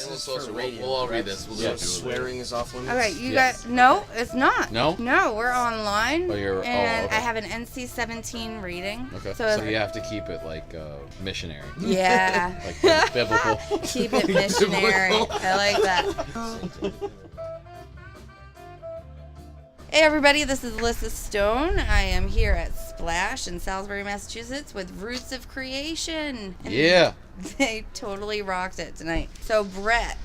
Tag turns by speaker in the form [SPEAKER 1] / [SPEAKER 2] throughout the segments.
[SPEAKER 1] We'll all read this.
[SPEAKER 2] Swearing is off limits.
[SPEAKER 3] Okay, you guys. No, it's not.
[SPEAKER 1] No?
[SPEAKER 3] No, we're online.
[SPEAKER 1] Oh,
[SPEAKER 3] and
[SPEAKER 1] okay.
[SPEAKER 3] I have an NC-17 rating.
[SPEAKER 1] Okay.
[SPEAKER 3] So
[SPEAKER 1] you have to keep it like missionary.
[SPEAKER 3] Yeah.
[SPEAKER 1] Like biblical.
[SPEAKER 3] Keep it missionary. I like that. Hey everybody, this is Lissa Stone. I am here at Splash in Salisbury, Massachusetts with Roots of Creation. And
[SPEAKER 1] yeah.
[SPEAKER 3] They totally rocked it tonight. So Brett,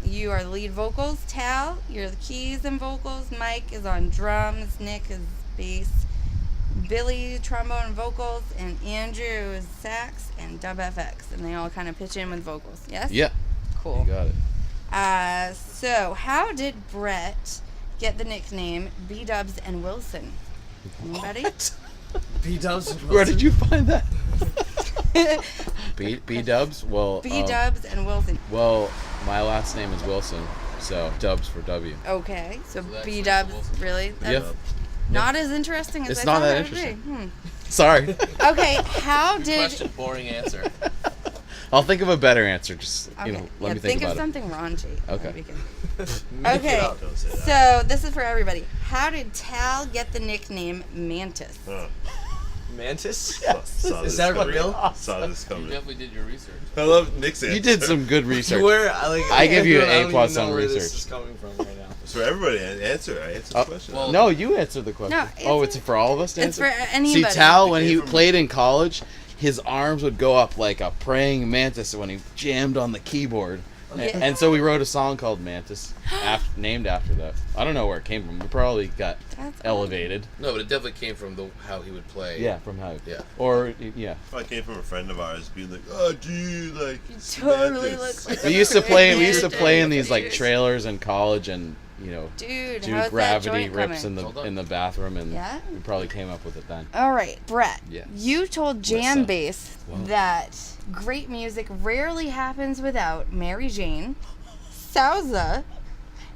[SPEAKER 3] you are the lead vocals. Tal, you're the keys and vocals. Mike is on drums. Nick is bass. Billy, trombone and vocals. And Andrew is sax and dub FX. And they all kind of pitch in with vocals. Yes?
[SPEAKER 1] Yeah.
[SPEAKER 3] Cool.
[SPEAKER 1] You got it.
[SPEAKER 3] So how did Brett get the nickname B-Dubs and Wilson? Anybody?
[SPEAKER 2] B-Dubs and Wilson.
[SPEAKER 1] Where did you find that? B-Dubs? Well,
[SPEAKER 3] B-Dubs and Wilson.
[SPEAKER 1] Well, my last name is Wilson, so Dubs for W.
[SPEAKER 3] Okay, so B-Dubs, really? That's
[SPEAKER 1] Yeah.
[SPEAKER 3] not as interesting as
[SPEAKER 1] It's
[SPEAKER 3] I
[SPEAKER 1] not
[SPEAKER 3] thought
[SPEAKER 1] that
[SPEAKER 3] it would be.
[SPEAKER 1] interesting. Sorry.
[SPEAKER 3] Okay, how did...
[SPEAKER 4] Question, boring answer.
[SPEAKER 1] I'll think of a better answer. Just,
[SPEAKER 3] Okay.
[SPEAKER 1] let me think about
[SPEAKER 3] of something raunchy.
[SPEAKER 1] Okay.
[SPEAKER 3] Okay, so this is for everybody. How did Tal get the nickname Mantis?
[SPEAKER 2] Mantis?
[SPEAKER 5] Is
[SPEAKER 2] that real?
[SPEAKER 5] Saw this
[SPEAKER 4] You
[SPEAKER 5] coming.
[SPEAKER 4] definitely did your research.
[SPEAKER 5] I love Nick's answer.
[SPEAKER 1] You did some good research.
[SPEAKER 2] I
[SPEAKER 1] give you an
[SPEAKER 2] I don't
[SPEAKER 1] A+
[SPEAKER 2] even know
[SPEAKER 1] on
[SPEAKER 2] where
[SPEAKER 1] research.
[SPEAKER 2] This is coming from right now.
[SPEAKER 5] So everybody, answer. I answered the question.
[SPEAKER 4] well-
[SPEAKER 1] No, you answered the question.
[SPEAKER 3] No,
[SPEAKER 1] it's for all of us to
[SPEAKER 3] It's
[SPEAKER 1] answer?
[SPEAKER 3] for anybody.
[SPEAKER 1] See, Tal, when he
[SPEAKER 5] Came from-
[SPEAKER 1] played in college, his arms would go up like a praying mantis when he jammed on the keyboard.
[SPEAKER 3] Yeah.
[SPEAKER 1] And so we wrote a song called Mantis, named after that. I don't know where it came from. We probably got
[SPEAKER 3] That's
[SPEAKER 1] elevated.
[SPEAKER 4] No, but it definitely came from how he would play.
[SPEAKER 1] Yeah, from how.
[SPEAKER 4] Yeah.
[SPEAKER 1] Or, yeah.
[SPEAKER 5] I came from a friend of ours being like, "Oh, gee, like
[SPEAKER 3] You totally
[SPEAKER 5] Mantis."
[SPEAKER 3] look like
[SPEAKER 1] We
[SPEAKER 3] a
[SPEAKER 1] used to play in
[SPEAKER 3] mantis.
[SPEAKER 1] these like trailers in college and,
[SPEAKER 3] Dude,
[SPEAKER 1] do
[SPEAKER 3] how's
[SPEAKER 1] gravity
[SPEAKER 3] that joint
[SPEAKER 1] rips
[SPEAKER 3] coming?
[SPEAKER 1] in the bathroom, and
[SPEAKER 3] Yeah?
[SPEAKER 1] we probably came up with it then.
[SPEAKER 3] All right, Brett.
[SPEAKER 1] Yes.
[SPEAKER 3] You told Jam
[SPEAKER 1] Lissa.
[SPEAKER 3] Bass
[SPEAKER 1] Wow.
[SPEAKER 3] that great music rarely happens without Maryjane, Salsa,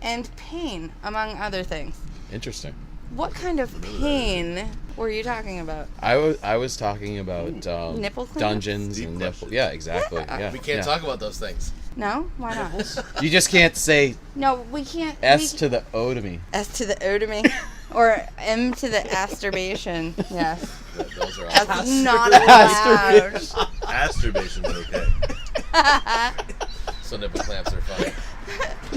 [SPEAKER 3] and pain, among other things.
[SPEAKER 1] Interesting.
[SPEAKER 3] What kind of pain were you talking about?
[SPEAKER 1] I was talking about
[SPEAKER 3] Nipple cleanups?
[SPEAKER 1] dungeons
[SPEAKER 5] Deep
[SPEAKER 1] and
[SPEAKER 5] question.
[SPEAKER 1] nipple. Yeah, exactly.
[SPEAKER 3] Yeah.
[SPEAKER 1] Yeah.
[SPEAKER 4] We can't talk about those things.
[SPEAKER 3] No? Why not?
[SPEAKER 1] You just can't say
[SPEAKER 3] No, we can't.
[SPEAKER 1] S to the O to me.
[SPEAKER 3] S to the otomy. Or M to the asturbation. Yes.
[SPEAKER 4] Those are all.
[SPEAKER 3] That's not allowed.
[SPEAKER 5] Masturbation's okay.
[SPEAKER 4] So nipple clamps are fine.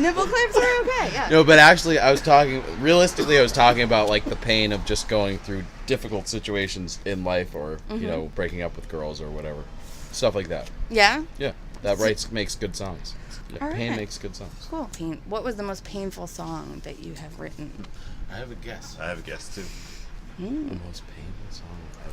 [SPEAKER 3] Nipple clamps are okay, yeah.
[SPEAKER 1] No, but actually, I was talking about like the pain of just going through difficult situations in life, or breaking up with girls or whatever, stuff like that.
[SPEAKER 3] Yeah?
[SPEAKER 1] Yeah, that makes good songs. Yeah,
[SPEAKER 3] All
[SPEAKER 1] pain
[SPEAKER 3] right.
[SPEAKER 1] makes good songs.
[SPEAKER 3] Cool. Pain. What was the most painful song that you have written?
[SPEAKER 4] I have a guess.
[SPEAKER 5] I have a guess too.
[SPEAKER 1] The most painful song.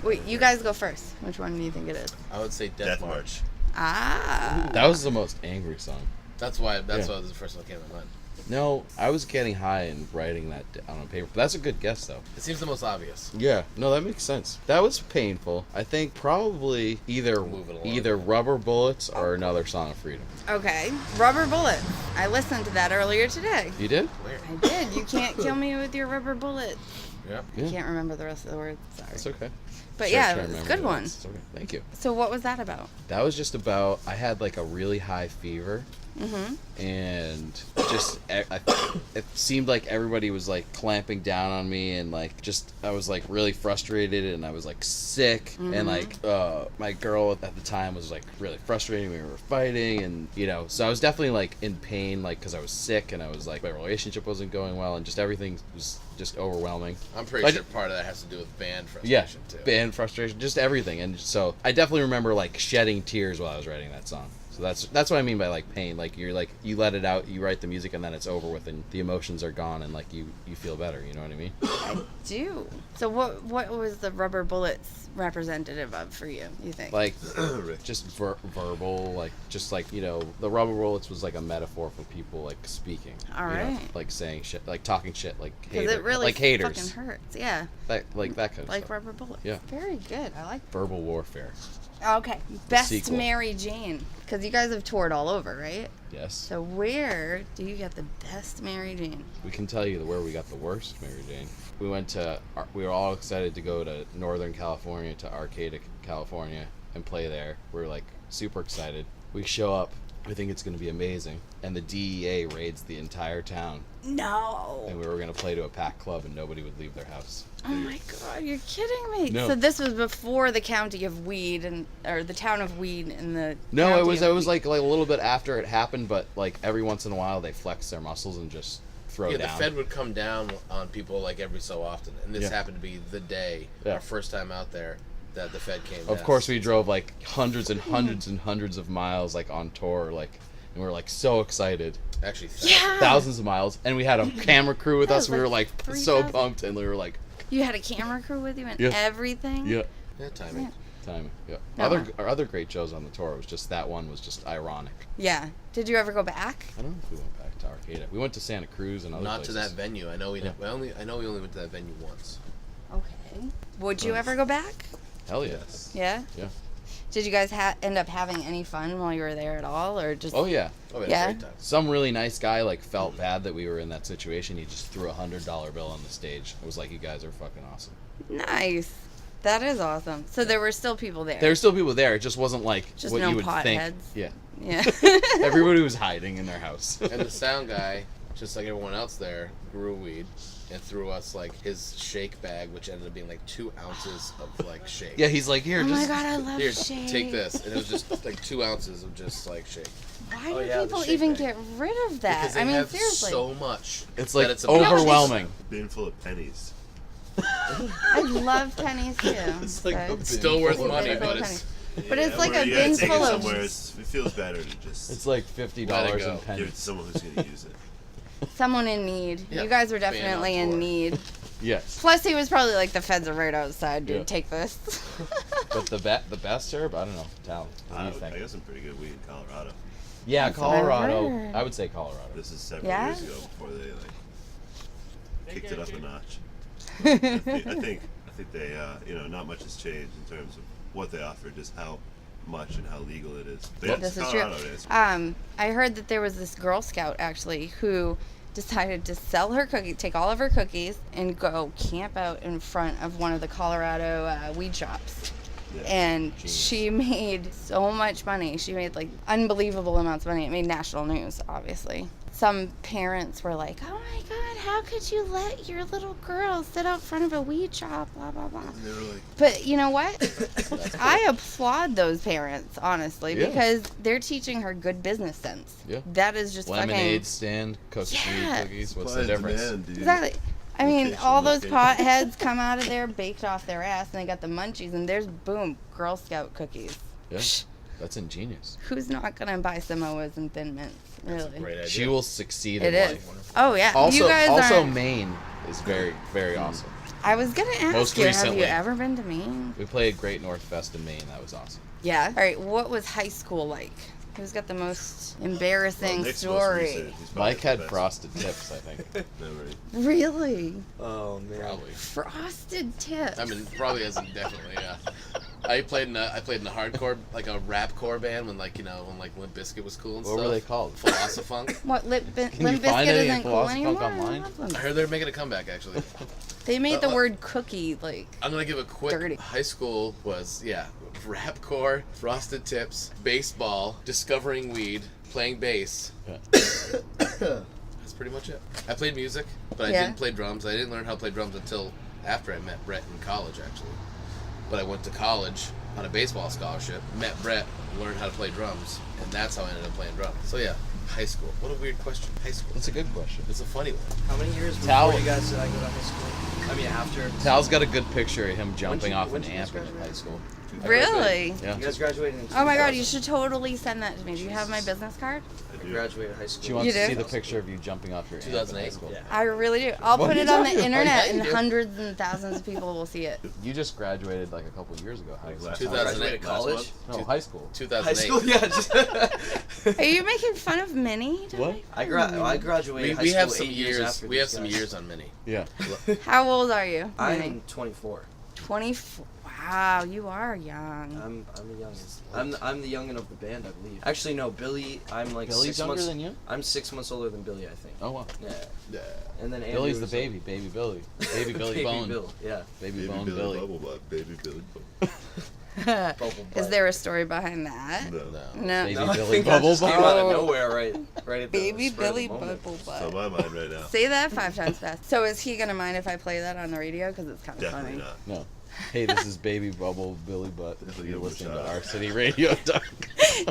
[SPEAKER 3] Wait, you guys go first. Which one do you think it is?
[SPEAKER 4] I would say Death,
[SPEAKER 5] Death
[SPEAKER 4] March.
[SPEAKER 5] March.
[SPEAKER 3] Ah.
[SPEAKER 1] That was the most angry song.
[SPEAKER 4] That's why. That's
[SPEAKER 1] Yeah.
[SPEAKER 4] why the first one came to mind.
[SPEAKER 1] No, I was getting high and writing that on a paper. But that's a good guess, though.
[SPEAKER 4] It seems the most obvious.
[SPEAKER 1] Yeah, no, that makes sense. That was painful. I think probably either
[SPEAKER 4] Move it along.
[SPEAKER 1] either Rubber Bullets or Another Song of Freedom.
[SPEAKER 3] Okay. Rubber Bullet. I listened to that earlier today.
[SPEAKER 1] You did?
[SPEAKER 4] Where?
[SPEAKER 3] I did. You can't kill me with your rubber bullet.
[SPEAKER 4] Yeah.
[SPEAKER 1] Yeah.
[SPEAKER 3] I can't remember the rest of the words. Sorry.
[SPEAKER 1] That's okay.
[SPEAKER 3] But
[SPEAKER 1] Sure,
[SPEAKER 3] yeah,
[SPEAKER 1] try
[SPEAKER 3] it
[SPEAKER 1] to
[SPEAKER 3] was a
[SPEAKER 1] remember
[SPEAKER 3] good
[SPEAKER 1] the
[SPEAKER 3] one.
[SPEAKER 1] words. It's okay. Thank you.
[SPEAKER 3] So what was that about?
[SPEAKER 1] That was just about, I had like a really high fever,
[SPEAKER 3] Mm-hmm.
[SPEAKER 1] and just it seemed like everybody was like clamping down on me, and like just I was like really frustrated, and I was like sick, and like my girl at the time was like really frustrated. We were fighting, and so I was definitely like in pain, like because I was sick, and I was like my relationship wasn't going well, and just everything was just overwhelming.
[SPEAKER 4] I'm pretty
[SPEAKER 1] Like-
[SPEAKER 4] sure part of that has to do with band
[SPEAKER 1] Yeah,
[SPEAKER 4] frustration too.
[SPEAKER 1] band frustration, just everything, and so I definitely remember like shedding tears while I was writing that song. So that's what I mean by like pain. Like you let it out, you write the music, and then it's over with, and the emotions are gone, and like you feel better. You know what I mean?
[SPEAKER 3] I do. So what was the rubber bullets representative of for you? You think?
[SPEAKER 1] Like just verbal, like just like the Rubber Bullets was like a metaphor for people like speaking.
[SPEAKER 3] All
[SPEAKER 1] you know,
[SPEAKER 3] right.
[SPEAKER 1] like saying shit, like talking shit, like
[SPEAKER 3] Because it really
[SPEAKER 1] like haters,
[SPEAKER 3] fucking hurts. Yeah.
[SPEAKER 1] that kind of
[SPEAKER 3] Like
[SPEAKER 1] stuff.
[SPEAKER 3] rubber bullets.
[SPEAKER 1] Yeah.
[SPEAKER 3] Very good. I like.
[SPEAKER 1] Verbal warfare.
[SPEAKER 3] Okay. Best
[SPEAKER 1] sequel.
[SPEAKER 3] Maryjane. Because you guys have toured all over, right?
[SPEAKER 1] Yes.
[SPEAKER 3] So where do you get the best Maryjane?
[SPEAKER 1] We can tell you where we got the worst, Maryjane. We were all excited to go to Northern California, to Arcata, California, and play there. We were like super excited. We show up I think it's going to be amazing. And the DEA raids the entire town.
[SPEAKER 3] No.
[SPEAKER 1] And we were going to play to a packed club and nobody would leave their house.
[SPEAKER 3] Oh my God, you're kidding me.
[SPEAKER 1] No.
[SPEAKER 3] So this was before the county of Weed or the town of Weed and the
[SPEAKER 1] No,
[SPEAKER 3] county
[SPEAKER 1] it was
[SPEAKER 3] of
[SPEAKER 1] like a little bit after it happened, but like every once in a while they flex their muscles and just throw
[SPEAKER 4] Yeah,
[SPEAKER 1] down.
[SPEAKER 4] the Fed would come down on people like every so often, and this
[SPEAKER 1] Yeah.
[SPEAKER 4] happened to be the day,
[SPEAKER 1] Yeah.
[SPEAKER 4] our first time out there, that the Fed came down.
[SPEAKER 1] Of course, we drove like hundreds and hundreds and hundreds of miles, like on tour, like, and we were like so excited,
[SPEAKER 4] Actually,
[SPEAKER 3] Yeah.
[SPEAKER 1] thousands of miles, and we had a camera crew with
[SPEAKER 3] That
[SPEAKER 1] us.
[SPEAKER 3] was
[SPEAKER 1] We were
[SPEAKER 3] like
[SPEAKER 1] like so
[SPEAKER 3] 3,000.
[SPEAKER 1] pumped, and we were like,
[SPEAKER 3] You had a camera crew with you and
[SPEAKER 1] Yeah.
[SPEAKER 3] everything?
[SPEAKER 1] yeah,
[SPEAKER 4] yeah, timing.
[SPEAKER 1] time, yeah.
[SPEAKER 3] No.
[SPEAKER 1] Other great shows on the tour. It was just that one was just ironic.
[SPEAKER 3] Yeah. Did you ever go back?
[SPEAKER 1] I don't know if we went back to Arcata. We went to Santa Cruz and other
[SPEAKER 4] Not to
[SPEAKER 1] places.
[SPEAKER 4] that venue. I know we
[SPEAKER 1] Yeah.
[SPEAKER 4] I know we only went to that venue once.
[SPEAKER 3] Okay. Would you ever go back?
[SPEAKER 1] Hell yeah.
[SPEAKER 5] Yes.
[SPEAKER 3] Yeah?
[SPEAKER 1] Yeah.
[SPEAKER 3] Did you guys end up having any fun while you were there at all, or just?
[SPEAKER 1] Oh yeah.
[SPEAKER 4] Oh, we had
[SPEAKER 3] Yeah.
[SPEAKER 4] a great time.
[SPEAKER 1] Some really nice guy like felt bad that we were in that situation. He just threw $100 bill on the stage. It was like, you guys are fucking awesome.
[SPEAKER 3] Nice. That is awesome. So there were still people there.
[SPEAKER 1] There were still people there. It just wasn't like
[SPEAKER 3] Just
[SPEAKER 1] what
[SPEAKER 3] no
[SPEAKER 1] you would think.
[SPEAKER 3] potheads.
[SPEAKER 1] Yeah.
[SPEAKER 3] Yeah.
[SPEAKER 1] Everybody was hiding in their house.
[SPEAKER 4] And the sound guy, just like everyone else there, grew weed and threw us like his shake bag, which ended up being like 2 ounces of like shake.
[SPEAKER 1] Yeah, he's like, here,
[SPEAKER 3] Oh
[SPEAKER 1] just
[SPEAKER 3] my God, I love
[SPEAKER 4] Here,
[SPEAKER 3] shake.
[SPEAKER 4] take this, and it was just like 2 ounces of just like shake.
[SPEAKER 3] Why
[SPEAKER 2] Oh,
[SPEAKER 3] do
[SPEAKER 2] yeah, the
[SPEAKER 3] people
[SPEAKER 2] shake
[SPEAKER 3] even
[SPEAKER 2] bag.
[SPEAKER 3] get rid of that?
[SPEAKER 4] Because they
[SPEAKER 3] I mean,
[SPEAKER 4] have
[SPEAKER 3] seriously.
[SPEAKER 4] so much.
[SPEAKER 1] It's
[SPEAKER 4] that
[SPEAKER 1] like
[SPEAKER 4] it's obnoxious.
[SPEAKER 1] overwhelming.
[SPEAKER 5] Bin full of pennies.
[SPEAKER 3] I love pennies too.
[SPEAKER 1] It's like a
[SPEAKER 3] but-
[SPEAKER 1] bin
[SPEAKER 4] Still worth
[SPEAKER 3] It's a
[SPEAKER 4] money,
[SPEAKER 3] bin full
[SPEAKER 4] but
[SPEAKER 3] of
[SPEAKER 4] it's
[SPEAKER 3] pennies. But it's like
[SPEAKER 5] where
[SPEAKER 3] a
[SPEAKER 5] you gotta
[SPEAKER 3] bin
[SPEAKER 5] take
[SPEAKER 3] full
[SPEAKER 5] it
[SPEAKER 3] of-
[SPEAKER 5] somewhere. It feels better to just
[SPEAKER 1] It's like $50
[SPEAKER 4] Let it go.
[SPEAKER 1] in
[SPEAKER 5] give it to
[SPEAKER 1] pennies.
[SPEAKER 5] someone who's gonna use it.
[SPEAKER 3] Someone in need.
[SPEAKER 4] Yeah,
[SPEAKER 3] You guys were
[SPEAKER 4] fan on
[SPEAKER 3] definitely in
[SPEAKER 4] tour.
[SPEAKER 3] need.
[SPEAKER 1] Yes.
[SPEAKER 3] Plus, he was probably like, the feds are right outside, dude.
[SPEAKER 1] Yeah.
[SPEAKER 3] Take this.
[SPEAKER 1] But the best herb, I don't know. Tal, what do you
[SPEAKER 5] I
[SPEAKER 1] think?
[SPEAKER 5] got some pretty good weed in Colorado.
[SPEAKER 1] Yeah,
[SPEAKER 3] That's what I
[SPEAKER 1] Colorado.
[SPEAKER 3] heard.
[SPEAKER 1] I would say Colorado.
[SPEAKER 5] This is several
[SPEAKER 3] Yeah?
[SPEAKER 5] years ago before they kicked it up a notch. I think they not much has changed in terms of what they offer, just how much and how legal it is. But yeah,
[SPEAKER 3] This
[SPEAKER 5] it's
[SPEAKER 3] is true.
[SPEAKER 5] Colorado to answer.
[SPEAKER 3] I heard that there was this Girl Scout actually who decided to sell her cookies, take all of her cookies, and go camp out in front of one of the Colorado weed shops.
[SPEAKER 5] Yeah.
[SPEAKER 3] And
[SPEAKER 1] Genius.
[SPEAKER 3] she made so much money. She made like unbelievable amounts of money. It made national news, obviously. Some parents were like, "Oh my God, how could you let your little girl sit out front of a weed shop?" Blah blah blah.
[SPEAKER 5] And they were like,
[SPEAKER 3] But you know what? I applaud those parents, honestly,
[SPEAKER 1] Yeah.
[SPEAKER 3] because they're teaching her good business sense.
[SPEAKER 1] Yeah.
[SPEAKER 3] That is just
[SPEAKER 1] Lemonade stand, cookies,
[SPEAKER 3] Yeah.
[SPEAKER 1] cookies. What's
[SPEAKER 5] supply
[SPEAKER 1] the
[SPEAKER 5] and
[SPEAKER 1] difference?
[SPEAKER 5] demand, dude.
[SPEAKER 3] fucking exactly. I mean,
[SPEAKER 5] Location,
[SPEAKER 3] all those
[SPEAKER 5] location.
[SPEAKER 3] potheads come out of there baked off their ass, and they got the munchies, and there's boom, Girl Scout cookies.
[SPEAKER 1] Yeah, that's ingenious.
[SPEAKER 3] Who's not gonna buy Samoas and Thin Mints? Really?
[SPEAKER 4] Great idea.
[SPEAKER 1] She will succeed
[SPEAKER 3] It
[SPEAKER 1] in
[SPEAKER 3] is.
[SPEAKER 1] life.
[SPEAKER 3] Oh yeah.
[SPEAKER 1] Also,
[SPEAKER 3] you guys
[SPEAKER 1] also
[SPEAKER 3] aren't-
[SPEAKER 1] Maine is very, very awesome.
[SPEAKER 3] I was gonna ask
[SPEAKER 1] Most
[SPEAKER 3] you,
[SPEAKER 1] recently.
[SPEAKER 3] have you ever been to Maine?
[SPEAKER 1] We played Great North Fest in Maine. That was awesome.
[SPEAKER 3] Yeah. All right. What was high school like? Who's got the most embarrassing
[SPEAKER 5] Nick's most
[SPEAKER 3] story?
[SPEAKER 5] recent. He's probably
[SPEAKER 1] Mike
[SPEAKER 5] the
[SPEAKER 1] had
[SPEAKER 5] best
[SPEAKER 1] frosted tips, I think.
[SPEAKER 5] memory.
[SPEAKER 3] Really?
[SPEAKER 2] Oh man.
[SPEAKER 4] Probably.
[SPEAKER 3] Frosted tips.
[SPEAKER 4] I mean, probably isn't definitely. I played in a hardcore, like a rapcore band when like Limp Bizkit was cool and
[SPEAKER 1] What
[SPEAKER 4] stuff.
[SPEAKER 1] were they called?
[SPEAKER 4] Philosophy.
[SPEAKER 3] What Limp
[SPEAKER 1] you
[SPEAKER 3] Bizkit
[SPEAKER 1] find any
[SPEAKER 3] isn't cool
[SPEAKER 1] Philosophy
[SPEAKER 3] anymore?
[SPEAKER 1] Funk online?
[SPEAKER 3] I love them.
[SPEAKER 4] I heard they're making a comeback actually.
[SPEAKER 3] They made the word cookie like
[SPEAKER 4] I'm gonna give a quick.
[SPEAKER 3] Dirty.
[SPEAKER 4] High school was rapcore, frosted tips, baseball, discovering weed, playing bass.
[SPEAKER 1] Yeah.
[SPEAKER 4] That's pretty much it. I played music, but I
[SPEAKER 3] Yeah.
[SPEAKER 4] didn't play drums. I didn't learn how to play drums until after I met Brett in college, actually. But I went to college on a baseball scholarship, met Brett, learned how to play drums, and that's how I ended up playing drums. So yeah, high school. What a weird question. High school.
[SPEAKER 1] That's a good question.
[SPEAKER 4] It's a funny one.
[SPEAKER 2] How many years before
[SPEAKER 1] Tal-
[SPEAKER 2] you guys decided to go to high school? I mean, after.
[SPEAKER 1] Tal's got a good picture of him jumping off
[SPEAKER 2] when
[SPEAKER 1] an
[SPEAKER 2] did you guys
[SPEAKER 1] amp in
[SPEAKER 2] graduate?
[SPEAKER 1] high school.
[SPEAKER 3] really.
[SPEAKER 1] Yeah.
[SPEAKER 2] You guys graduated in.
[SPEAKER 3] Oh my god,
[SPEAKER 2] 2000.
[SPEAKER 3] you should totally send that to me. Do you have my business card?
[SPEAKER 5] I
[SPEAKER 2] I
[SPEAKER 5] do.
[SPEAKER 2] graduated high school.
[SPEAKER 1] She wants
[SPEAKER 3] You
[SPEAKER 1] to
[SPEAKER 3] do?
[SPEAKER 1] see the picture of you jumping off your amp in high
[SPEAKER 4] 2008?
[SPEAKER 1] school.
[SPEAKER 2] Yeah.
[SPEAKER 3] I really do. I'll
[SPEAKER 1] What
[SPEAKER 3] put
[SPEAKER 1] are
[SPEAKER 3] it
[SPEAKER 1] you
[SPEAKER 3] on the
[SPEAKER 1] talking about?
[SPEAKER 3] internet
[SPEAKER 1] Yeah, you
[SPEAKER 3] and
[SPEAKER 1] do.
[SPEAKER 3] hundreds and thousands of people will see it.
[SPEAKER 1] You just graduated like a couple years ago. How
[SPEAKER 5] Like
[SPEAKER 1] was
[SPEAKER 5] last
[SPEAKER 1] that?
[SPEAKER 5] month.
[SPEAKER 4] 2008
[SPEAKER 2] college?
[SPEAKER 1] No, high school.
[SPEAKER 4] 2008.
[SPEAKER 2] High school, yeah.
[SPEAKER 3] Are you making fun of Minnie?
[SPEAKER 1] What?
[SPEAKER 2] I graduated high
[SPEAKER 4] We
[SPEAKER 2] school
[SPEAKER 4] have some
[SPEAKER 2] 8
[SPEAKER 4] years.
[SPEAKER 2] after
[SPEAKER 4] We have
[SPEAKER 2] these
[SPEAKER 4] some
[SPEAKER 2] guys.
[SPEAKER 4] years on Mini.
[SPEAKER 1] Yeah.
[SPEAKER 3] How old are you? Minnie?
[SPEAKER 2] I'm 24.
[SPEAKER 3] 24. Wow, you are young.
[SPEAKER 2] I'm the youngest. I'm the youngin' of the band, I believe. Actually, no, Billy. I'm like
[SPEAKER 1] Billy's
[SPEAKER 2] 6
[SPEAKER 1] younger
[SPEAKER 2] months.
[SPEAKER 1] than you?
[SPEAKER 2] I'm 6 months older than Billy, I think.
[SPEAKER 1] Oh wow.
[SPEAKER 2] Yeah. And then
[SPEAKER 1] Billy's the
[SPEAKER 2] Andrew's,
[SPEAKER 1] baby, baby Billy, baby Billy
[SPEAKER 2] Baby
[SPEAKER 1] Bone,
[SPEAKER 2] Bill, yeah.
[SPEAKER 1] baby
[SPEAKER 5] Baby
[SPEAKER 1] Bone
[SPEAKER 5] Billy
[SPEAKER 1] Billy.
[SPEAKER 5] Bubble Butt, baby Billy Bubble.
[SPEAKER 2] Bubble butt.
[SPEAKER 3] Is there a story behind that?
[SPEAKER 5] No.
[SPEAKER 3] No.
[SPEAKER 1] Baby
[SPEAKER 2] No, I
[SPEAKER 1] Billy
[SPEAKER 2] think that just
[SPEAKER 1] Bubble
[SPEAKER 2] came out of
[SPEAKER 3] Butt.
[SPEAKER 2] nowhere, right at the
[SPEAKER 3] Baby
[SPEAKER 2] spur of the
[SPEAKER 3] Billy
[SPEAKER 2] moment.
[SPEAKER 3] Bubble
[SPEAKER 5] It's on
[SPEAKER 3] Butt.
[SPEAKER 5] my mind right now.
[SPEAKER 3] Say that 5 times fast. So is he gonna mind if I play that on the radio? Because it's kind of
[SPEAKER 5] Definitely
[SPEAKER 3] funny.
[SPEAKER 5] not.
[SPEAKER 1] No. Hey, this is Baby Bubble Billy Butt.
[SPEAKER 5] Definitely
[SPEAKER 1] You're
[SPEAKER 5] give him a
[SPEAKER 1] listening
[SPEAKER 5] shout
[SPEAKER 1] to
[SPEAKER 5] out.
[SPEAKER 1] Our City Radio.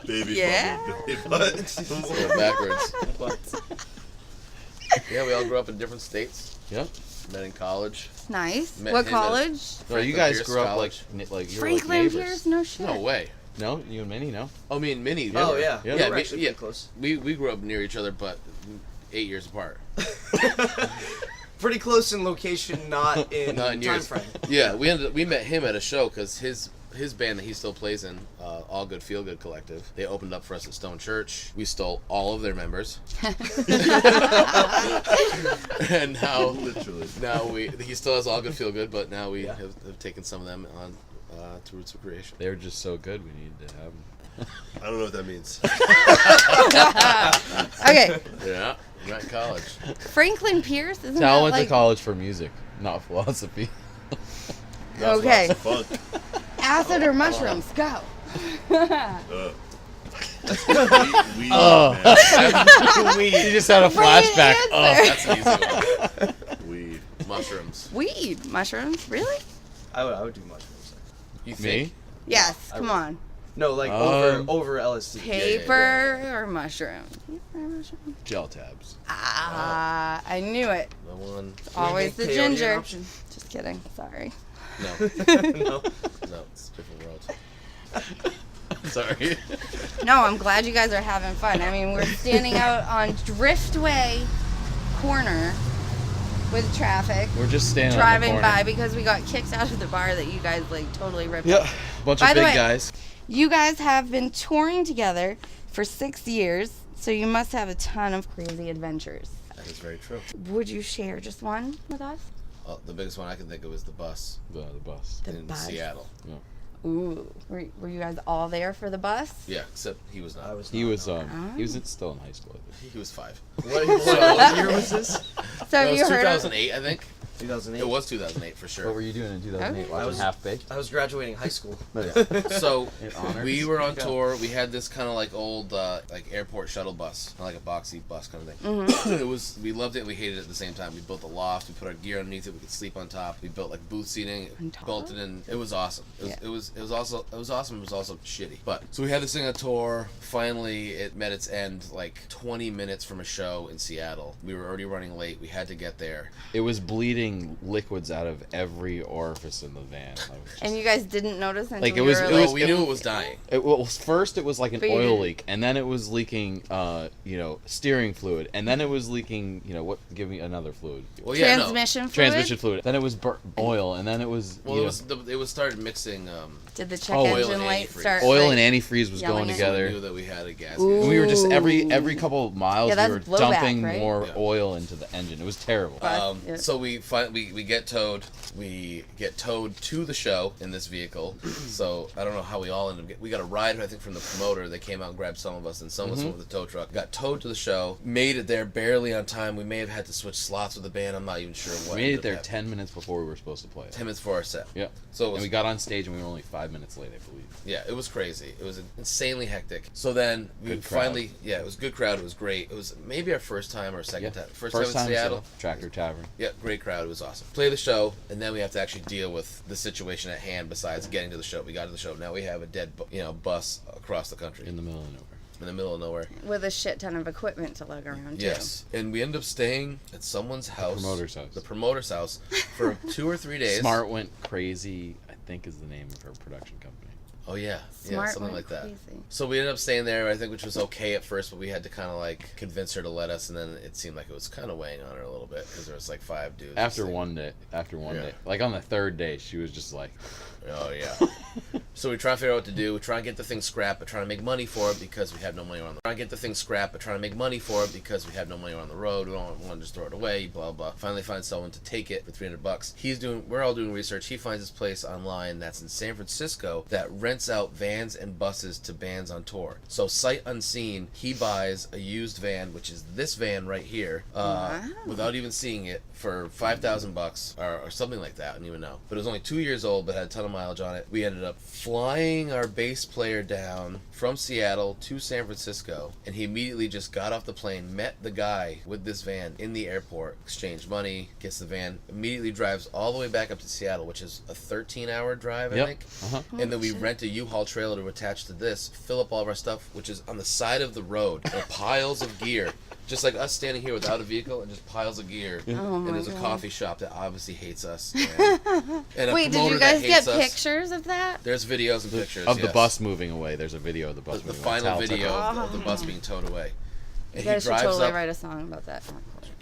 [SPEAKER 5] Baby
[SPEAKER 3] Yeah.
[SPEAKER 5] bubble, baby butt.
[SPEAKER 4] Go backwards. Yeah, we all grew up in different states.
[SPEAKER 1] Yep.
[SPEAKER 4] Met in college.
[SPEAKER 3] Nice.
[SPEAKER 4] Met
[SPEAKER 3] What
[SPEAKER 4] him at-
[SPEAKER 3] college?
[SPEAKER 1] So you
[SPEAKER 4] Franklin
[SPEAKER 1] guys
[SPEAKER 4] Pierce
[SPEAKER 1] grew up
[SPEAKER 4] College.
[SPEAKER 1] like you were
[SPEAKER 3] Franklin
[SPEAKER 1] like
[SPEAKER 3] Pierce?
[SPEAKER 1] neighbors.
[SPEAKER 3] No shit.
[SPEAKER 4] No way.
[SPEAKER 1] No, you and Minnie, no.
[SPEAKER 4] Oh, me and Minnie.
[SPEAKER 2] Oh yeah,
[SPEAKER 1] Yeah,
[SPEAKER 2] yeah, we're
[SPEAKER 4] me-
[SPEAKER 2] actually
[SPEAKER 4] yeah.
[SPEAKER 2] pretty close.
[SPEAKER 4] We grew up near each other, but 8 years apart.
[SPEAKER 2] Pretty close in location, not in
[SPEAKER 4] Not in
[SPEAKER 2] time
[SPEAKER 4] years.
[SPEAKER 2] frame.
[SPEAKER 4] Yeah, we met him at a show because his band that he still plays in, All Good Feel Good Collective, they opened up for us at Stone Church. We stole all of their members, and now he still has All Good Feel Good, but now we
[SPEAKER 2] Yeah.
[SPEAKER 4] have taken some of them on to Roots of Creation.
[SPEAKER 1] They're just so good. We need to have them.
[SPEAKER 5] I don't know what that means.
[SPEAKER 3] Okay.
[SPEAKER 4] Yeah, we're at college.
[SPEAKER 3] Franklin Pierce? Isn't
[SPEAKER 1] Sal
[SPEAKER 3] that
[SPEAKER 1] went
[SPEAKER 3] like
[SPEAKER 1] to college for music, not philosophy.
[SPEAKER 5] That's
[SPEAKER 3] Okay.
[SPEAKER 5] lots of fun.
[SPEAKER 3] acid or mushrooms? Go.
[SPEAKER 5] Weed,
[SPEAKER 1] Oh.
[SPEAKER 5] man.
[SPEAKER 1] You just had a
[SPEAKER 3] Right
[SPEAKER 1] flashback.
[SPEAKER 3] answer.
[SPEAKER 1] Oh,
[SPEAKER 4] That's an easy one.
[SPEAKER 5] Weed.
[SPEAKER 4] Mushrooms.
[SPEAKER 3] Weed. Mushrooms? Really?
[SPEAKER 2] I would do mushrooms.
[SPEAKER 4] You
[SPEAKER 1] me?
[SPEAKER 4] think?
[SPEAKER 3] Yes.
[SPEAKER 2] I
[SPEAKER 3] Come
[SPEAKER 2] would.
[SPEAKER 3] on.
[SPEAKER 2] No, like
[SPEAKER 1] Um,
[SPEAKER 2] over LSD.
[SPEAKER 3] Paper or mushroom? Paper or mushroom?
[SPEAKER 1] Gel tabs.
[SPEAKER 3] Ah, I knew it.
[SPEAKER 4] No one.
[SPEAKER 3] Always the
[SPEAKER 2] Peyote an
[SPEAKER 3] ginger.
[SPEAKER 2] option?
[SPEAKER 3] Just kidding. Sorry.
[SPEAKER 4] No,
[SPEAKER 2] No.
[SPEAKER 4] no, it's a different world. Sorry.
[SPEAKER 3] No, I'm glad you guys are having fun. I mean, we're standing out on Driftway corner with traffic,
[SPEAKER 1] We're just standing
[SPEAKER 3] driving
[SPEAKER 1] on the corner.
[SPEAKER 3] by because we got kicked out of the bar that you guys like totally ripped
[SPEAKER 1] Yeah,
[SPEAKER 3] up.
[SPEAKER 1] bunch
[SPEAKER 3] By
[SPEAKER 1] of
[SPEAKER 3] the
[SPEAKER 1] big
[SPEAKER 3] way-
[SPEAKER 1] guys.
[SPEAKER 3] You guys have been touring together for 6 years, so you must have a ton of crazy adventures.
[SPEAKER 4] That is very true.
[SPEAKER 3] Would you share just one with us?
[SPEAKER 4] The biggest one I can think of is the bus
[SPEAKER 1] The bus.
[SPEAKER 3] The
[SPEAKER 4] in
[SPEAKER 3] bus.
[SPEAKER 4] Seattle.
[SPEAKER 3] Ooh, were you guys all there for the bus?
[SPEAKER 4] Yeah, except he was not.
[SPEAKER 1] He was
[SPEAKER 3] Oh.
[SPEAKER 1] still in high school. I think.
[SPEAKER 4] He was 5.
[SPEAKER 2] What year was this?
[SPEAKER 3] So
[SPEAKER 4] That
[SPEAKER 3] have
[SPEAKER 4] was
[SPEAKER 3] you heard of
[SPEAKER 4] 2008, I think.
[SPEAKER 2] 2008.
[SPEAKER 4] It was 2008 for sure.
[SPEAKER 1] What were you doing in 2008?
[SPEAKER 3] Okay.
[SPEAKER 1] Watching
[SPEAKER 2] was-
[SPEAKER 1] Half Baked?
[SPEAKER 2] I was graduating high school.
[SPEAKER 4] So
[SPEAKER 1] In honors?
[SPEAKER 4] we were on tour. We had this kind of like old like airport shuttle bus, like a boxy bus kind of thing. It was. We loved it. and We hated it at the same time. We built a loft. We put our gear underneath it. We could sleep on top. We built like booth seating.
[SPEAKER 3] On top?
[SPEAKER 4] Built it in. It was awesome. It was.
[SPEAKER 3] Yeah.
[SPEAKER 4] It was. It was also. It was awesome. It was also shitty. But so we had this thing on tour. Finally, it met its end like 20 minutes from a show in Seattle. We were already running late. We had to get there.
[SPEAKER 1] It was bleeding liquids out of every orifice in the van. I was just-
[SPEAKER 3] And you guys didn't notice until
[SPEAKER 1] Like, it
[SPEAKER 3] you
[SPEAKER 1] was-
[SPEAKER 3] were
[SPEAKER 1] it
[SPEAKER 3] like,
[SPEAKER 1] was-
[SPEAKER 4] we knew it was dying.
[SPEAKER 1] First it was like an
[SPEAKER 3] But you
[SPEAKER 1] oil
[SPEAKER 3] didn't-
[SPEAKER 1] leak, and then it was leaking, steering fluid, and then it was leaking, give me another fluid.
[SPEAKER 4] Well, yeah, no.
[SPEAKER 3] transmission fluid?
[SPEAKER 1] Transmission fluid. Then it was oil, and then it was
[SPEAKER 4] Well, it was started mixing.
[SPEAKER 3] Did the check
[SPEAKER 1] oil
[SPEAKER 3] engine
[SPEAKER 4] and
[SPEAKER 3] light
[SPEAKER 4] antifreeze.
[SPEAKER 3] start?
[SPEAKER 1] oil
[SPEAKER 3] like,
[SPEAKER 1] and antifreeze was
[SPEAKER 3] yelling
[SPEAKER 1] going
[SPEAKER 3] at
[SPEAKER 4] So we
[SPEAKER 1] together.
[SPEAKER 4] knew that we had a gas.
[SPEAKER 3] Ooh.
[SPEAKER 1] And we were just every couple of miles
[SPEAKER 3] Yeah,
[SPEAKER 1] we
[SPEAKER 3] that's
[SPEAKER 1] were
[SPEAKER 3] blowback,
[SPEAKER 1] dumping
[SPEAKER 3] right?
[SPEAKER 1] more
[SPEAKER 4] Yeah.
[SPEAKER 1] oil into the engine. It was terrible.
[SPEAKER 3] Yeah.
[SPEAKER 4] So we get towed. We get towed to the show in this vehicle. So I don't know how we all ended up. We got a ride, I think, from the promoter. They came out and grabbed some of us, and some of us went with the tow truck. Got towed to the show. Made it there barely on time. We may have had to switch slots with the band. I'm not even sure what.
[SPEAKER 1] We made
[SPEAKER 4] ended
[SPEAKER 1] it
[SPEAKER 4] up
[SPEAKER 1] there
[SPEAKER 4] happening.
[SPEAKER 1] 10 minutes before we were supposed to play it.
[SPEAKER 4] 10 minutes before our set.
[SPEAKER 1] Yeah.
[SPEAKER 4] So it
[SPEAKER 1] And
[SPEAKER 4] was,
[SPEAKER 1] we got on stage and we were only 5 minutes late, I believe.
[SPEAKER 4] yeah, it was crazy. It was insanely hectic. So then we
[SPEAKER 1] Good crowd.
[SPEAKER 4] finally, yeah, it was a good crowd. It was great. It was maybe our first time or second time. First time in
[SPEAKER 1] in
[SPEAKER 4] Seattle.
[SPEAKER 1] Tractor Tavern.
[SPEAKER 4] Yeah, great crowd. It was awesome. Play the show, and then we have to actually deal with the situation at hand. Besides getting to the show, we got to the show. Now we have a dead, bus across the country
[SPEAKER 1] In the middle of nowhere.
[SPEAKER 4] in the middle of nowhere.
[SPEAKER 3] with a shit ton of equipment to lug around, too.
[SPEAKER 4] Yes, and we ended up staying at someone's house,
[SPEAKER 1] promoter's house.
[SPEAKER 4] the promoter's house, for 2 or 3 days.
[SPEAKER 1] Smart Went Crazy, I think is the name of her production company.
[SPEAKER 4] Oh yeah,
[SPEAKER 3] Smart
[SPEAKER 4] something
[SPEAKER 3] went
[SPEAKER 4] like that.
[SPEAKER 3] crazy.
[SPEAKER 4] So we ended up staying there, I think, which was okay at first, but we had to kind of like convince her to let us, and then it seemed like it was kind of weighing on her a little bit because there was like 5 dudes.
[SPEAKER 1] After
[SPEAKER 4] just, like,
[SPEAKER 1] one
[SPEAKER 4] Yeah.
[SPEAKER 1] day, like on the third day, she was just like,
[SPEAKER 4] Oh yeah. So we try to figure out what to do. We try and get the thing scrapped, but trying to make money for it because we have no money on the. Try and get the thing scrapped, but trying to make money for it because we have no money on the road. We don't want to just throw it away. Blah blah. Finally, find someone to take it for $300. We're all doing research. He finds this place online that's in San Francisco that rents rents out vans and buses to bands on tour. So sight unseen, he buys a used van, which is this van right here, without even seeing it, for $5,000 or something like that. I don't even know. But it was only 2 years old, but had a ton of mileage on it. We ended up flying our bass player down from Seattle to San Francisco, and he immediately just got off the plane, met the guy with this van in the airport, exchanged money, gets the van, immediately drives all the way back up to Seattle, which is a 13-hour drive, I think. And then we rent a U-Haul trailer to attach to this, fill up all of our stuff, which is on the side of the road. There are piles of gear. Just like us standing here without a vehicle and just piles of gear. And there's a coffee shop that obviously hates us. And a
[SPEAKER 3] Wait, did you
[SPEAKER 4] promoter that
[SPEAKER 3] guys get
[SPEAKER 4] hates us.
[SPEAKER 3] pictures of that?
[SPEAKER 4] There's videos and pictures
[SPEAKER 1] Of the
[SPEAKER 4] yes.
[SPEAKER 1] bus moving away. There's a video of the bus
[SPEAKER 4] The
[SPEAKER 1] moving away.
[SPEAKER 4] final
[SPEAKER 1] Tal took
[SPEAKER 4] video
[SPEAKER 1] it.
[SPEAKER 4] of the bus being towed away.
[SPEAKER 3] You
[SPEAKER 4] And
[SPEAKER 3] guys
[SPEAKER 4] he
[SPEAKER 3] should
[SPEAKER 4] drives
[SPEAKER 3] totally
[SPEAKER 4] up.
[SPEAKER 3] write a song about that.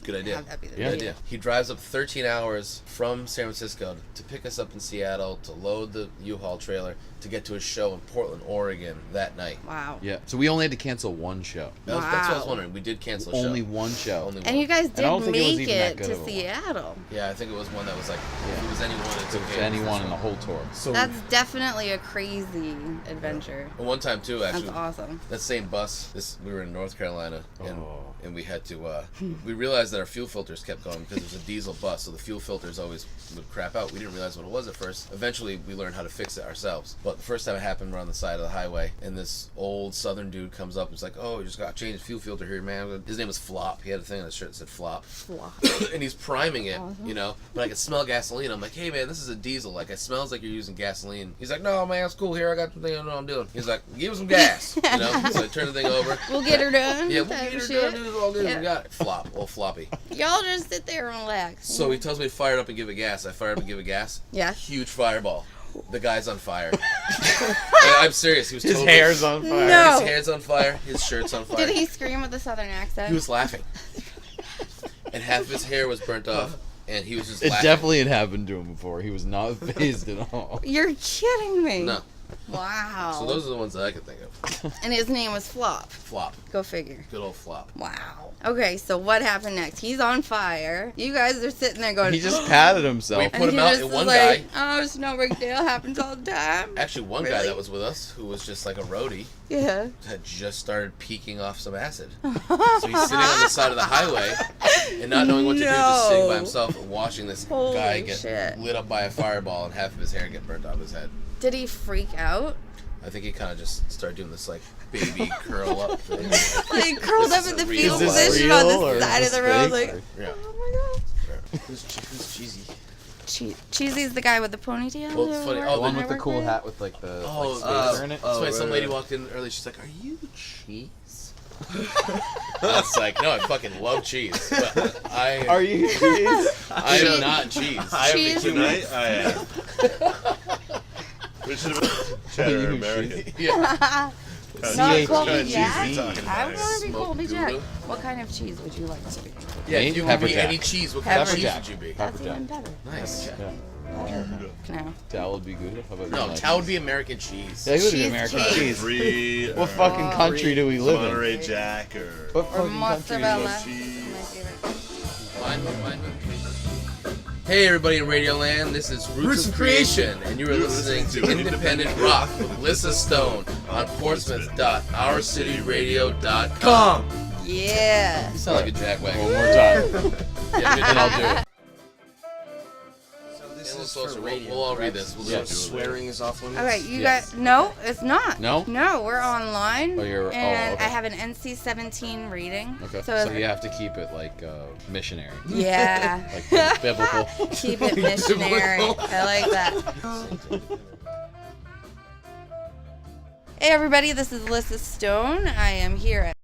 [SPEAKER 4] Good idea.
[SPEAKER 3] Have that be the
[SPEAKER 4] Good
[SPEAKER 3] video.
[SPEAKER 4] idea. He drives up 13 hours from San Francisco to pick us up in Seattle, to load the U-Haul trailer, to get to a show in Portland, Oregon that night.
[SPEAKER 3] Wow.
[SPEAKER 1] Yeah. So we only had to cancel one show.
[SPEAKER 4] That's what I was
[SPEAKER 3] Wow.
[SPEAKER 4] wondering. We did cancel a show.
[SPEAKER 1] Only one show.
[SPEAKER 4] Only one.
[SPEAKER 3] And you guys
[SPEAKER 1] I don't
[SPEAKER 3] did
[SPEAKER 1] think it was
[SPEAKER 3] make
[SPEAKER 1] even that
[SPEAKER 3] it
[SPEAKER 1] good
[SPEAKER 3] to
[SPEAKER 1] of a one.
[SPEAKER 3] Seattle.
[SPEAKER 4] Yeah, I think it was one that was like, if it was anyone, it's
[SPEAKER 1] If
[SPEAKER 4] okay.
[SPEAKER 1] anyone in the whole tour.
[SPEAKER 4] So
[SPEAKER 3] That's definitely a crazy adventure.
[SPEAKER 4] and one time too, actually,
[SPEAKER 3] That's awesome.
[SPEAKER 4] that same bus, we were in North Carolina, and
[SPEAKER 1] Oh.
[SPEAKER 4] and we had to, we realized that our fuel filters kept going because it was a diesel bus, so the fuel filters always would crap out. We didn't realize what it was at first. Eventually, we learned how to fix it ourselves. But the first time it happened, we're on the side of the highway, and this old southern dude comes up and is like, "Oh, you just got to change the fuel filter here, man." His name was Flop. He had a thing on his shirt that said Flop.
[SPEAKER 3] Flop.
[SPEAKER 4] And he's priming it, you know, but I could smell gasoline. I'm like, "Hey, man, this is a diesel. Like, it smells like you're using gasoline." He's like, "No, man, it's cool. Here, I got the thing I know what I'm doing." He's like, "Give us some gas," you know. So I turn the thing over.
[SPEAKER 3] We'll get her done.
[SPEAKER 4] Yeah, we'll
[SPEAKER 3] type
[SPEAKER 4] get her
[SPEAKER 3] shit.
[SPEAKER 4] done. This is all good.
[SPEAKER 3] Yeah.
[SPEAKER 4] We got it. Flop. Well, floppy.
[SPEAKER 3] Y'all just sit there and relax.
[SPEAKER 4] So he tells me to fire it up and give it gas. I fire up and give it gas.
[SPEAKER 3] Yeah.
[SPEAKER 4] Huge fireball. The guy's on fire. I'm serious. He was
[SPEAKER 1] His
[SPEAKER 4] totally,
[SPEAKER 1] hair's on fire.
[SPEAKER 3] No.
[SPEAKER 4] His hair's on fire. His shirt's on fire.
[SPEAKER 3] Did he scream with a southern accent?
[SPEAKER 4] He was laughing. And half of his hair was burnt off. And he was just
[SPEAKER 1] It
[SPEAKER 4] laughing.
[SPEAKER 1] definitely had happened to him before. He was not phased at all.
[SPEAKER 3] You're kidding me.
[SPEAKER 4] No.
[SPEAKER 3] Wow.
[SPEAKER 4] So those are the ones that I could think of.
[SPEAKER 3] And his name was Flop.
[SPEAKER 4] Flop.
[SPEAKER 3] Go figure.
[SPEAKER 4] Good old Flop.
[SPEAKER 3] Wow. Okay, so what happened next? He's on fire. You guys are sitting there going.
[SPEAKER 1] He just patted himself.
[SPEAKER 4] Wait,
[SPEAKER 3] and
[SPEAKER 4] put him
[SPEAKER 3] he
[SPEAKER 4] out,
[SPEAKER 3] just
[SPEAKER 4] and
[SPEAKER 3] was
[SPEAKER 4] one
[SPEAKER 3] like,
[SPEAKER 4] guy-
[SPEAKER 3] "Oh, it's no big deal. Happens all the time."
[SPEAKER 4] Actually, one guy
[SPEAKER 3] Really?
[SPEAKER 4] that was with us, who was just like a roadie,
[SPEAKER 3] Yeah.
[SPEAKER 4] had just started peeking off some acid. So he's sitting on the side of the highway and not knowing what to do, just sitting by
[SPEAKER 3] No.
[SPEAKER 4] himself and watching this
[SPEAKER 3] Holy
[SPEAKER 4] guy get
[SPEAKER 3] shit.
[SPEAKER 4] lit up by a fireball and half of his hair get burnt off his head.
[SPEAKER 3] Did he freak out?
[SPEAKER 4] I think he kind of just started doing this like baby curl up thing.
[SPEAKER 3] Like curled
[SPEAKER 4] This
[SPEAKER 3] up
[SPEAKER 4] is
[SPEAKER 3] in the
[SPEAKER 4] a real
[SPEAKER 3] fetal
[SPEAKER 4] life.
[SPEAKER 3] position on
[SPEAKER 1] real or
[SPEAKER 3] the
[SPEAKER 1] is
[SPEAKER 3] side of
[SPEAKER 1] this
[SPEAKER 3] the road,
[SPEAKER 1] fake,
[SPEAKER 3] like,
[SPEAKER 1] or-
[SPEAKER 4] Yeah.
[SPEAKER 3] oh my god.
[SPEAKER 2] Who's cheesy?
[SPEAKER 3] Cheesy's the guy with the ponytail.
[SPEAKER 4] Well, it's funny.
[SPEAKER 3] who
[SPEAKER 4] Oh,
[SPEAKER 1] The one
[SPEAKER 3] I
[SPEAKER 1] with the
[SPEAKER 3] work
[SPEAKER 1] cool
[SPEAKER 3] with?
[SPEAKER 1] hat with like the
[SPEAKER 4] Oh,
[SPEAKER 1] like spacer in it.
[SPEAKER 4] That's why
[SPEAKER 2] right,
[SPEAKER 4] some lady
[SPEAKER 2] right.
[SPEAKER 4] walked in early. She's like, "Are you cheese?" I was like, "No, I fucking love cheese. But I
[SPEAKER 1] Are you?
[SPEAKER 4] I am not cheese. I am
[SPEAKER 3] Cheese.
[SPEAKER 4] a human."
[SPEAKER 5] Tonight I am. We should have been cheddar
[SPEAKER 1] You
[SPEAKER 5] American.
[SPEAKER 4] Yeah.
[SPEAKER 3] Not
[SPEAKER 1] CHEZ.
[SPEAKER 3] Colby
[SPEAKER 5] cheese
[SPEAKER 3] Jack.
[SPEAKER 5] you're talking
[SPEAKER 3] I
[SPEAKER 5] about.
[SPEAKER 3] want to be
[SPEAKER 4] Smoked
[SPEAKER 3] Colby Jack.
[SPEAKER 4] Gouda.
[SPEAKER 3] What kind of cheese would you like to be?
[SPEAKER 4] Yeah,
[SPEAKER 1] Me?
[SPEAKER 4] if you
[SPEAKER 1] Pepper
[SPEAKER 4] could be
[SPEAKER 1] jack.
[SPEAKER 4] any cheese, what kind of
[SPEAKER 3] Pepper
[SPEAKER 4] cheese
[SPEAKER 1] jack.
[SPEAKER 4] would you be?
[SPEAKER 3] That's
[SPEAKER 1] Pepper
[SPEAKER 3] even
[SPEAKER 1] jack.
[SPEAKER 3] better.
[SPEAKER 4] Nice.
[SPEAKER 1] Yeah.
[SPEAKER 3] No.
[SPEAKER 1] That would be good. How about
[SPEAKER 4] No,
[SPEAKER 1] you?
[SPEAKER 4] Tao would be American cheese.
[SPEAKER 1] Yeah, it would be
[SPEAKER 3] Cheese
[SPEAKER 1] American
[SPEAKER 3] cake.
[SPEAKER 1] cheese.
[SPEAKER 5] Brie,
[SPEAKER 1] What
[SPEAKER 5] or
[SPEAKER 1] fucking country do we live in?
[SPEAKER 5] Monterey Jack, or
[SPEAKER 1] What
[SPEAKER 3] Or
[SPEAKER 1] fucking country?
[SPEAKER 3] mozzarella.
[SPEAKER 5] cheese.
[SPEAKER 3] My favorite.
[SPEAKER 4] Mine. Hey everybody in Radio Land, this is Roots of Creation, and you are listening to Independent Rock with Lissa Stone on Portsmouth.ourcityradio.com.
[SPEAKER 3] Yeah.
[SPEAKER 4] You sound like a jackwagon.
[SPEAKER 1] One more time.
[SPEAKER 4] Yeah, good
[SPEAKER 1] And I'll
[SPEAKER 4] job.
[SPEAKER 1] do it.
[SPEAKER 2] So this
[SPEAKER 4] Yeah,
[SPEAKER 2] is
[SPEAKER 4] we'll-
[SPEAKER 2] for
[SPEAKER 4] we'll-
[SPEAKER 2] radio.
[SPEAKER 4] we'll all read this. We'll
[SPEAKER 1] Yeah.
[SPEAKER 4] do it.
[SPEAKER 2] Swearing is off limits.
[SPEAKER 3] Okay, you
[SPEAKER 1] Yes.
[SPEAKER 3] guys. No, it's not.
[SPEAKER 1] No?
[SPEAKER 3] No, we're online.
[SPEAKER 1] Oh, you're- oh,
[SPEAKER 3] and
[SPEAKER 1] okay.
[SPEAKER 3] I have an NC-17 rating.
[SPEAKER 1] Okay.
[SPEAKER 3] So,
[SPEAKER 1] So
[SPEAKER 3] if,
[SPEAKER 1] you have to keep it like missionary,
[SPEAKER 3] yeah.
[SPEAKER 1] like biblical.
[SPEAKER 3] Keep it missionary. I like that. Hey everybody, this is Lissa Stone. I am here at